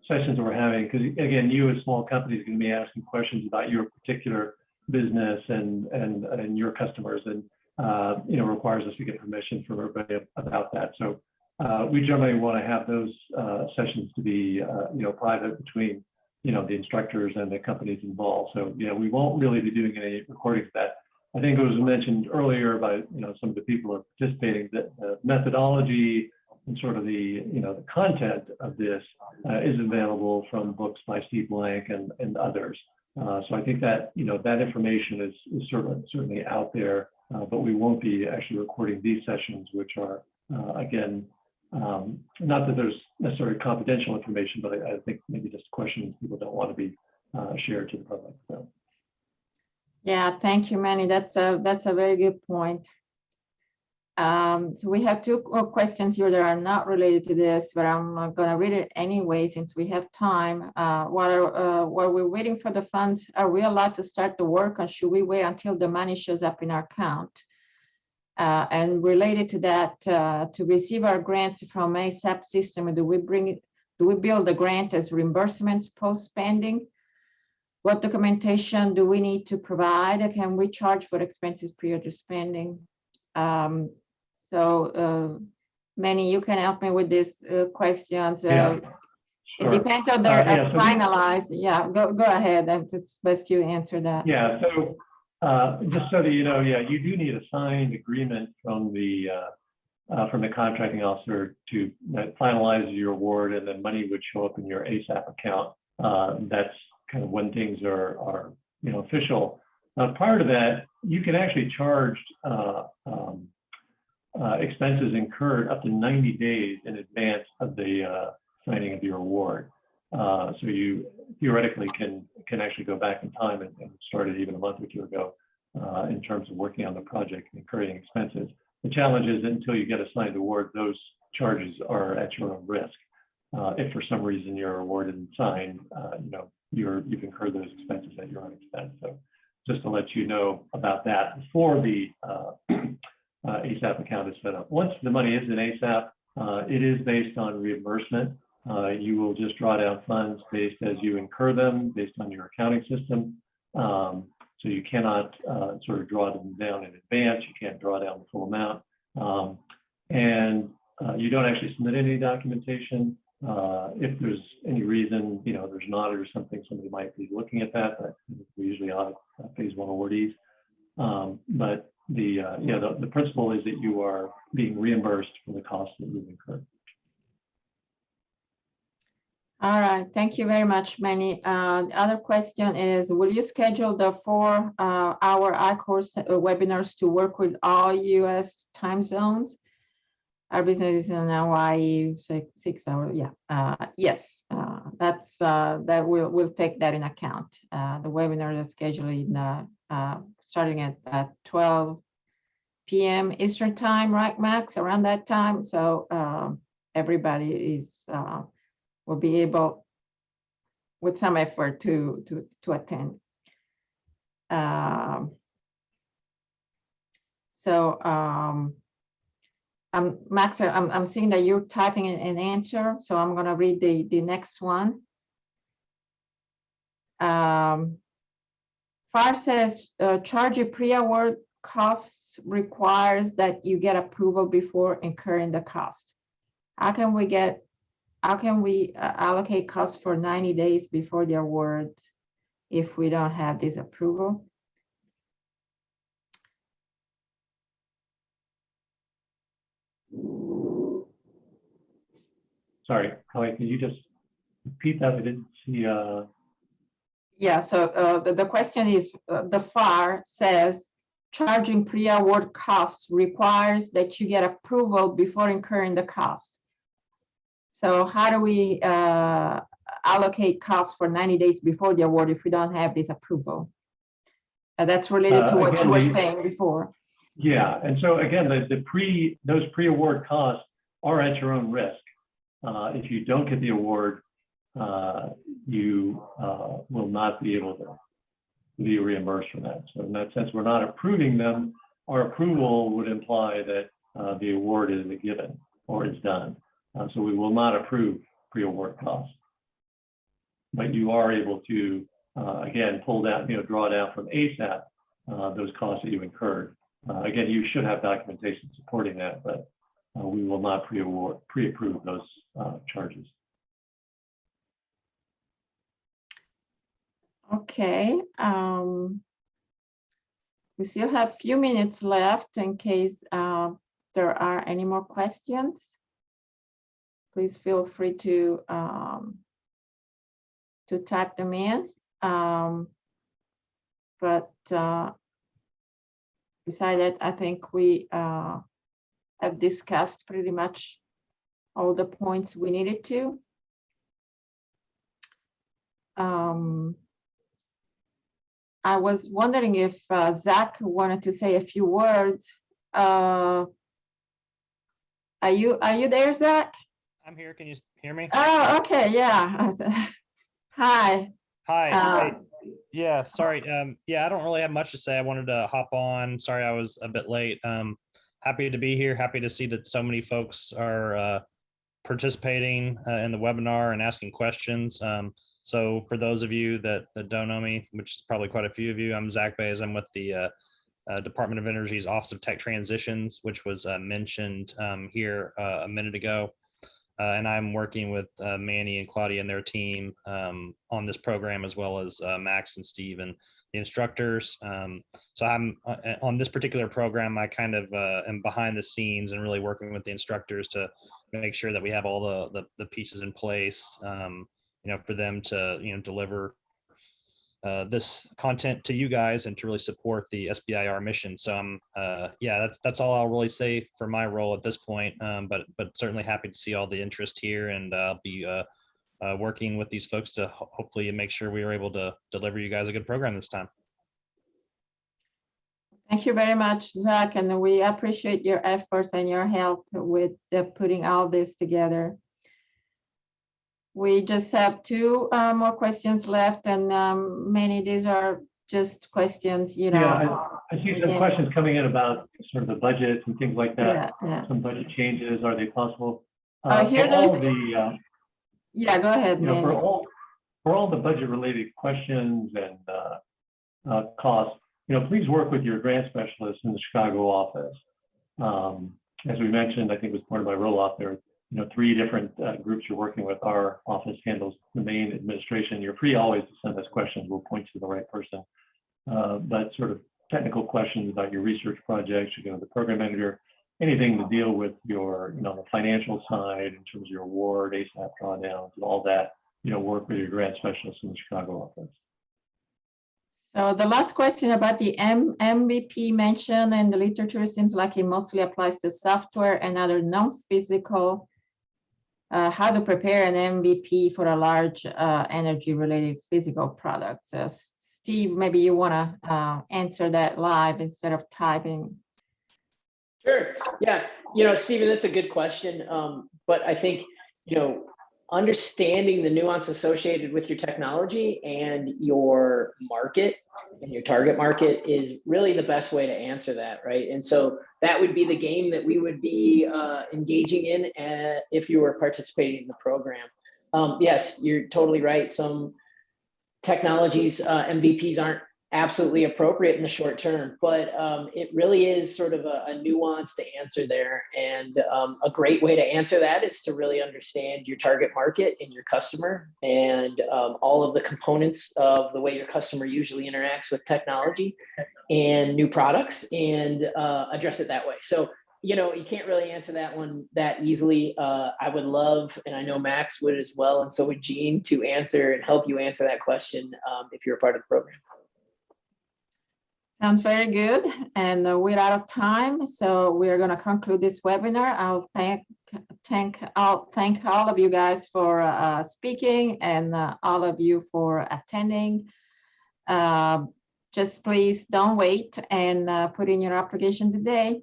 sessions that we're having, because again, you as small companies are going to be asking questions about your particular business and your customers, and requires us to get permission from everybody about that. So we generally want to have those sessions to be private between the instructors and the companies involved. So we won't really be doing any recordings of that. I think it was mentioned earlier by some of the people who are participating that the methodology and sort of the the content of this is available from books by Steve Blank and others. So I think that that information is certainly out there, but we won't be actually recording these sessions, which are again, not that there's necessarily confidential information, but I think maybe just questions people don't want to be shared to the public. So. Yeah, thank you, Manny. That's a very good point. So we have two questions here that are not related to this, but I'm going to read it anyway since we have time. While we're waiting for the funds, are we allowed to start the work, or should we wait until the money shows up in our account? And related to that, to receive our grants from ASAP system, do we bill the grant as reimbursements post-spending? What documentation do we need to provide? Can we charge for expenses prior to spending? So Manny, you can help me with these questions. Yeah, sure. It depends on their so finalized. Yeah, go ahead. It's best you answer that. Yeah, so just so that you know, you do need a signed agreement from the contracting officer to finalize your award, and then money would show up in your ASAP account. That's kind of when things are official. Prior to that, you can actually charge expenses incurred up to 90 days in advance of the signing of your award. So you theoretically can actually go back in time and start it even a month or two ago in terms of working on the project and incurring expenses. The challenge is that until you get a signed award, those charges are at your own risk. If for some reason your award isn't signed, you've incurred those expenses at your own expense. So just to let you know about that before the ASAP account is set up. Once the money is in ASAP, it is based on reimbursement. You will just draw down funds based as you incur them, based on your accounting system. So you cannot sort of draw them down in advance. You can't draw down the full amount. And you don't actually submit any documentation. If there's any reason, there's an audit or something, somebody might be looking at that, but we usually audit phase one awardees. But the principle is that you are being reimbursed for the costs that you've incurred. All right, thank you very much, Manny. The other question is, will you schedule the 4-hour iCourse webinars to work with all US time zones? Our business is in Hawaii, 6 hours. Yeah, yes, that we'll take that in account. The webinar is scheduled starting at 12 p.m. Eastern time, right, Max? Around that time, so everybody will be able, with some effort, to attend. Max, I'm seeing that you're typing an answer, so I'm going to read the next one. FAR says charge a pre-award costs requires that you get approval before incurring the cost. How can we allocate costs for 90 days before the award if we don't have this approval? Sorry, Kelly, can you just repeat that? I didn't see. Yeah, so the question is, the FAR says charging pre-award costs requires that you get approval before incurring the cost. So how do we allocate costs for 90 days before the award if we don't have this approval? That's related to what you were saying before. Yeah, and so again, those pre-award costs are at your own risk. If you don't get the award, you will not be able to be reimbursed for that. So in that sense, we're not approving them. Our approval would imply that the award is a given or is done. So we will not approve pre-award costs. But you are able to, again, pull down, draw down from ASAP those costs that you incurred. Again, you should have documentation supporting that, but we will not pre-approve those charges. Okay. We still have a few minutes left in case there are any more questions. Please feel free to type them in. But besides that, I think we have discussed pretty much all the points we needed to. I was wondering if Zach wanted to say a few words. Are you there, Zach? I'm here. Can you hear me? Oh, okay. Yeah. Hi. Hi. Yeah, sorry. Yeah, I don't really have much to say. I wanted to hop on. Sorry, I was a bit late. Happy to be here. Happy to see that so many folks are participating in the webinar and asking questions. So for those of you that don't know me, which is probably quite a few of you, I'm Zach Bays. I'm with the Department of Energy's Office of Tech Transitions, which was mentioned here a minute ago. And I'm working with Manny and Claudia and their team on this program, as well as Max and Steve and the instructors. So I'm on this particular program, I kind of am behind the scenes and really working with the instructors to make sure that we have all the pieces in place, for them to, deliver this content to you guys and to really support the SBIR mission. So yeah, that's all I'll really say for my role at this point. But certainly happy to see all the interest here, and I'll be working with these folks to hopefully make sure we are able to deliver you guys a good program this time. Thank you very much, Zach, and we appreciate your efforts and your help with putting all this together. We just have two more questions left, and many these are just questions, Yeah, I see some questions coming in about sort of the budget and things like that. Yeah. Some budget changes, are they possible? Here there's yeah, go ahead, Manny. For all the budget related questions and costs, please work with your grant specialist in the Chicago office. As we mentioned, I think it was part of my roll-off there. 3 different groups you're working with. Our office handles the main administration. You're free always to send us questions. We'll point you to the right person. But sort of technical questions about your research projects, you go to the program manager, anything to deal with your, the financial side in terms of your award, ASAP drawdowns, and all that, work with your grant specialist in the Chicago office. So the last question about the MVP mentioned in the literature seems like it mostly applies to software and other non-physical. How to prepare an MVP for a large energy-related physical product. So Steve, maybe you want to answer that live instead of typing. Sure. Yeah. Stephen, that's a good question. But I think, understanding the nuance associated with your technology and your market and your target market is really the best way to answer that, right? And so that would be the game that we would be engaging in if you were participating in the program. Yes, you're totally right. Some technologies, MVPs aren't absolutely appropriate in the short term, but it really is sort of a nuance to answer there. And a great way to answer that is to really understand your target market and your customer and all of the components of the way your customer usually interacts with technology and new products, and address it that way. So, you can't really answer that one that easily. I would love, and I know Max would as well, and so would Gene, to answer and help you answer that question if you're a part of the program. Sounds very good. And we're out of time, so we're going to conclude this webinar. I'll thank all of you guys for speaking and all of you for attending. Just please don't wait and put in your application today.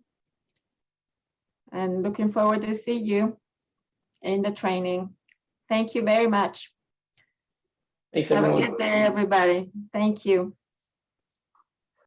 And looking forward to see you in the training. Thank you very much. Thanks, Have everyone. a good day, everybody. Thank you.